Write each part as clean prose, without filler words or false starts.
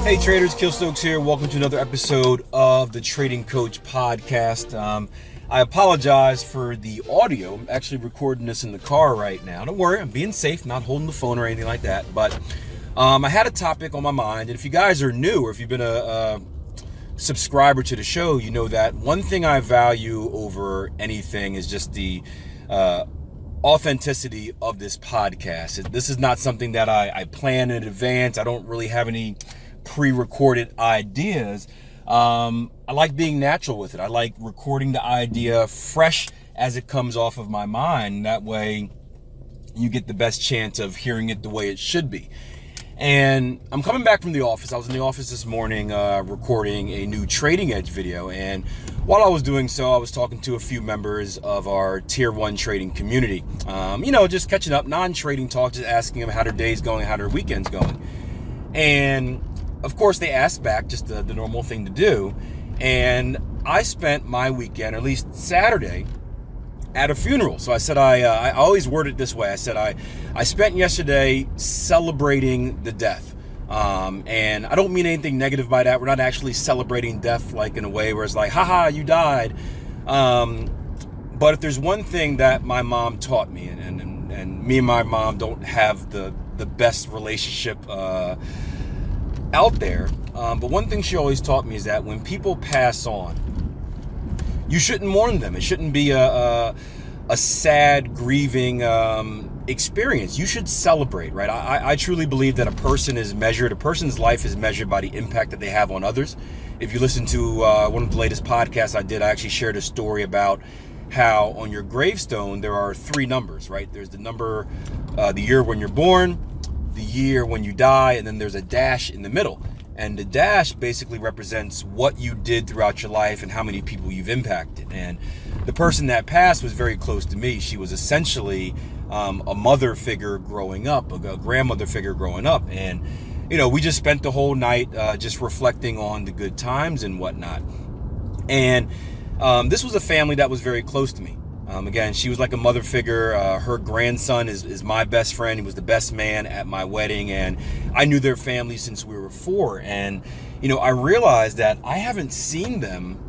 Hey traders, Akil here. Welcome to another episode of the Trading Coach podcast. I apologize for the audio. I'm actually recording this in the car right now. Don't worry, I'm being safe, not holding the phone or anything like that. But I had a topic on my mind, and if you guys are new or if you've been a subscriber to the show, you know that one thing I value over anything is just the authenticity of this podcast. This is not something that I plan in advance. I don't really have any pre-recorded ideas. I like being natural with it. I like recording the idea fresh as it comes off of my mind. That way you get the best chance of hearing it the way it should be. And I'm coming back from the office. I was in the office this morning recording a new Trading Edge video. And while I was doing so, I was talking to a few members of our Tier 1 trading community. Just catching up, non-trading talk, just asking them how their day's going, how their weekend's going. And of course, they asked back, just the normal thing to do. And I spent my weekend, or at least Saturday, at a funeral. So I said, I always word it this way. I said, I spent yesterday celebrating the death. And I don't mean anything negative by that. We're not actually celebrating death like in a way where it's like, haha, you died. But if there's one thing that my mom taught me, and me and my mom don't have the best relationship out there, but one thing she always taught me is that when people pass on, you shouldn't mourn them. It shouldn't be a sad, grieving experience. You should celebrate, right? I truly believe that a person's life is measured by the impact that they have on others. If you listen to one of the latest podcasts I did, I actually shared a story about how on your gravestone there are three numbers, right? There's the number, the year when you're born, the year when you die, and then there's a dash in the middle. And the dash basically represents what you did throughout your life and how many people you've impacted. And the person that passed was very close to me. She was essentially a mother figure growing up, a grandmother figure growing up. And, we just spent the whole night just reflecting on the good times and whatnot. And this was a family that was very close to me. Again, she was like a mother figure. Her grandson is my best friend. He was the best man at my wedding, and I knew their family since we were 4. And, I realized that I haven't seen them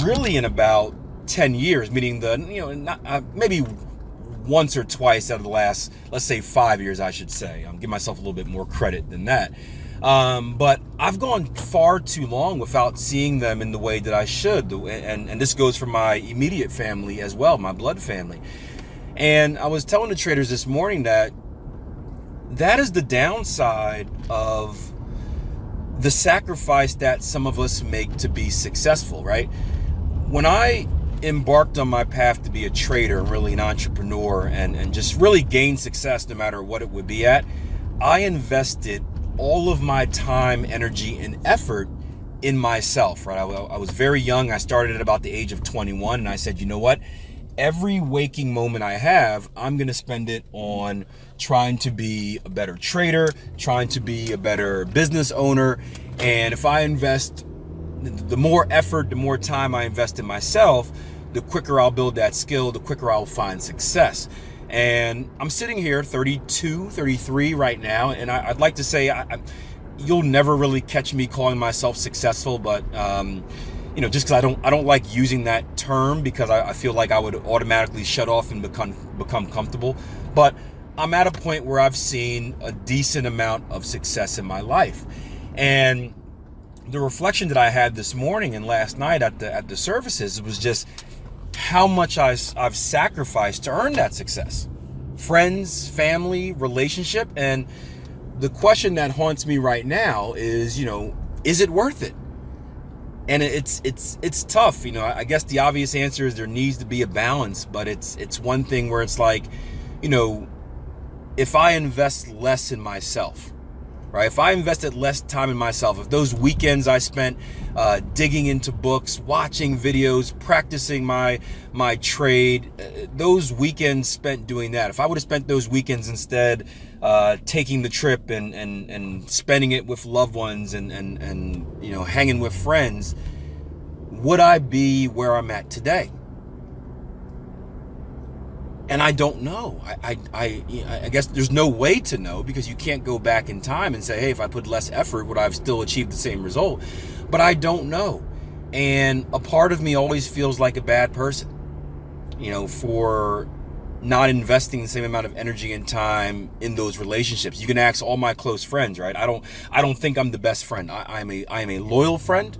really in about 10 years, meaning maybe once or twice out of the last, let's say 5 years, I should say. Give myself a little bit more credit than that. But I've gone far too long without seeing them in the way that I should. And this goes for my immediate family as well, my blood family. And I was telling the traders this morning that is the downside of the sacrifice that some of us make to be successful, right? When I embarked on my path to be a trader and really an entrepreneur and just really gain success no matter what it would be at, I invested all of my time, energy, and effort in myself, right? I was very young. I started at about the age of 21, and I said, you know what? Every waking moment I have, I'm going to spend it on trying to be a better trader, trying to be a better business owner. And if I invest, the more effort, the more time I invest in myself, the quicker I'll build that skill, the quicker I'll find success. And I'm sitting here 32, 33 right now, and I'd like to say you'll never really catch me calling myself successful, but just because I don't like using that term because I feel like I would automatically shut off and become comfortable. But I'm at a point where I've seen a decent amount of success in my life. And the reflection that I had this morning and last night at the services was just how much I've sacrificed to earn that success. Friends, family, relationship. And the question that haunts me right now is, is it worth it? And it's tough. I guess the obvious answer is there needs to be a balance, but it's one thing where it's like, if I invest less in myself, right? If I invested less time in myself, if those weekends I spent digging into books, watching videos, practicing my trade, those weekends spent doing that, if I would have spent those weekends instead taking the trip and spending it with loved ones and hanging with friends, would I be where I'm at today? And I don't know. I guess there's no way to know, because you can't go back in time and say, hey, if I put less effort, would I have still achieved the same result? But I don't know. And a part of me always feels like a bad person, for not investing the same amount of energy and time in those relationships. You can ask all my close friends, right? I don't think I'm the best friend. I am a loyal friend.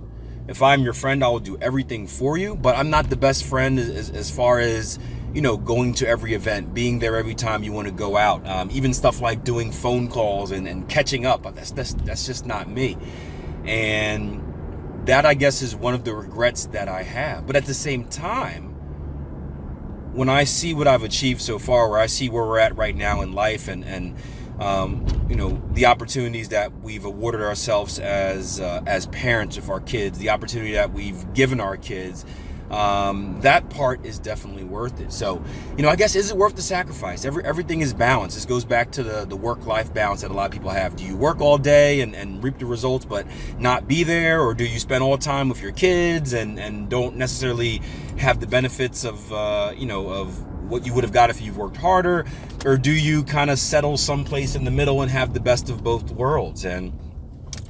If I'm your friend, I will do everything for you, but I'm not the best friend as far as, going to every event, being there every time you want to go out. Even stuff like doing phone calls and catching up. That's just not me. And that, I guess, is one of the regrets that I have. But at the same time, when I see what I've achieved so far, where I see where we're at right now in life, and the opportunities that we've awarded ourselves as parents of our kids, the opportunity that we've given our kids, that part is definitely worth it. So, I guess, is it worth the sacrifice? Everything is balanced. This goes back to the work-life balance that a lot of people have. Do you work all day and reap the results but not be there? Or do you spend all the time with your kids and don't necessarily have the benefits of what you would have got if you worked harder? Or do you kind of settle someplace in the middle and have the best of both worlds? And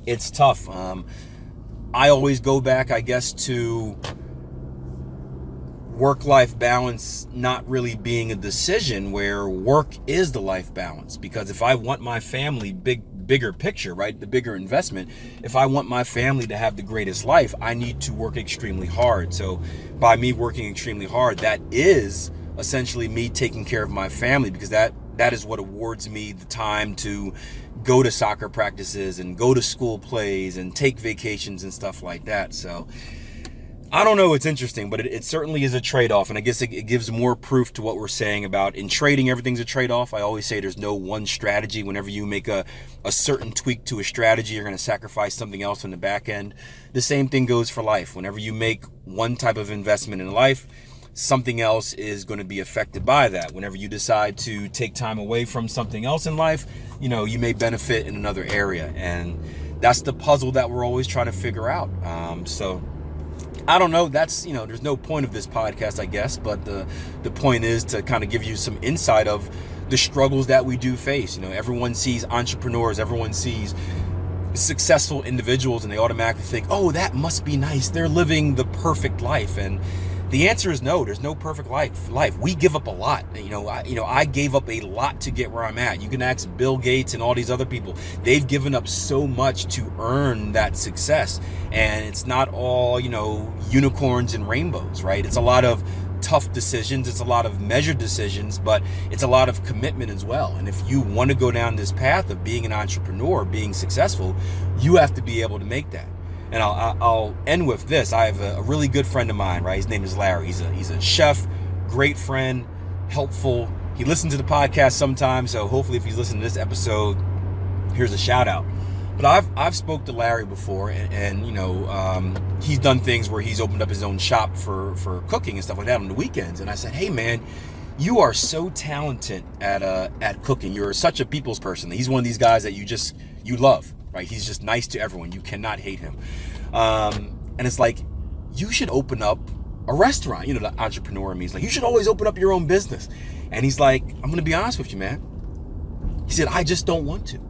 it's tough. I always go back, I guess, to work-life balance not really being a decision, where work is the life balance. Because if I want my family, bigger picture, right, the bigger investment, if I want my family to have the greatest life, I need to work extremely hard. So by me working extremely hard, that is essentially me taking care of my family, because that is what awards me the time to go to soccer practices and go to school plays and take vacations and stuff like that. So I don't know, it's interesting, but it certainly is a trade-off. And I guess it gives more proof to what we're saying about in trading, everything's a trade-off. I always say there's no one strategy. Whenever you make a certain tweak to a strategy, you're going to sacrifice something else on the back end. The same thing goes for life. Whenever you make one type of investment in life, something else is going to be affected by that. Whenever you decide to take time away from something else in life, you may benefit in another area. And that's the puzzle that we're always trying to figure out. So I don't know. That's, there's no point of this podcast, I guess, but the point is to kind of give you some insight of the struggles that we do face. Everyone sees entrepreneurs, everyone sees successful individuals, and they automatically think, oh, that must be nice. They're living the perfect life. And the answer is no. There's no perfect life. We give up a lot. I gave up a lot to get where I'm at. You can ask Bill Gates and all these other people. They've given up so much to earn that success. And it's not all, unicorns and rainbows, right? It's a lot of tough decisions. It's a lot of measured decisions, but it's a lot of commitment as well. And if you want to go down this path of being an entrepreneur, being successful, you have to be able to make that. And I'll end with this. I have a really good friend of mine, right? His name is Larry. He's a chef, great friend, helpful. He listens to the podcast sometimes, so hopefully if he's listening to this episode, here's a shout out. But I've spoke to Larry before, and he's done things where he's opened up his own shop for cooking and stuff like that on the weekends. And I said, hey man, you are so talented at cooking. You're such a people's person. He's one of these guys that you love. Right? He's just nice to everyone. You cannot hate him. And it's like, you should open up a restaurant. The entrepreneur in me is like, you should always open up your own business. And he's like, I'm going to be honest with you, man. He said, I just don't want to.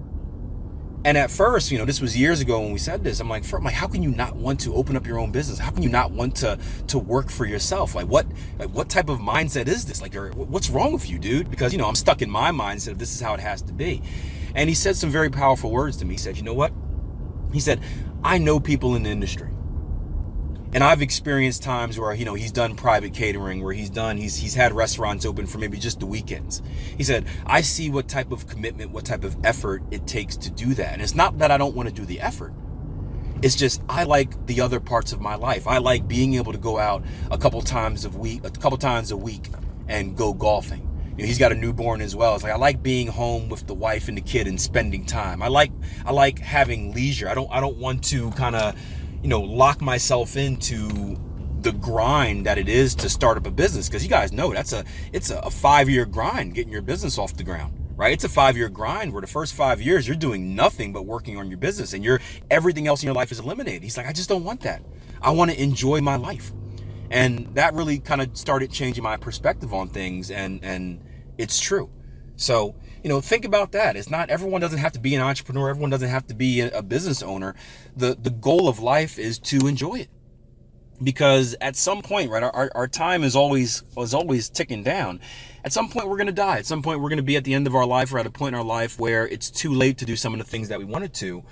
And at first, this was years ago when we said this, I'm like, how can you not want to open up your own business? How can you not want to work for yourself? What type of mindset is this? What's wrong with you, dude? Because, I'm stuck in my mindset of this is how it has to be. And he said some very powerful words to me. He said, you know what? He said, I know people in the industry. And I've experienced times where, he's done private catering, where he's had restaurants open for maybe just the weekends. He said, I see what type of commitment, what type of effort it takes to do that. And it's not that I don't want to do the effort. It's just, I like the other parts of my life. I like being able to go out a couple times a week and go golfing. He's got a newborn as well. It's like, I like being home with the wife and the kid and spending time. I like having leisure. I don't want to kind of, lock myself into the grind that it is to start up a business. Because you guys know it's a 5-year grind getting your business off the ground, right? It's a 5-year grind where the first 5 years you're doing nothing but working on your business, and everything else in your life is eliminated. He's like, I just don't want that. I want to enjoy my life. And that really kind of started changing my perspective on things, and it's true. So, think about that. It's not, everyone doesn't have to be an entrepreneur. Everyone doesn't have to be a business owner. The goal of life is to enjoy it. Because at some point, right, our time is always ticking down. At some point, we're going to die. At some point, we're going to be at the end of our life, or at a point in our life where it's too late to do some of the things that we wanted to.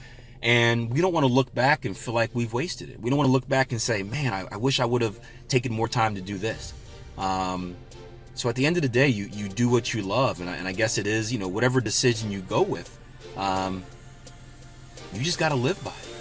And we don't want to look back and feel like we've wasted it. We don't want to look back and say, man, I wish I would have taken more time to do this. So at the end of the day, you do what you love. And I guess it is, whatever decision you go with, you just got to live by it.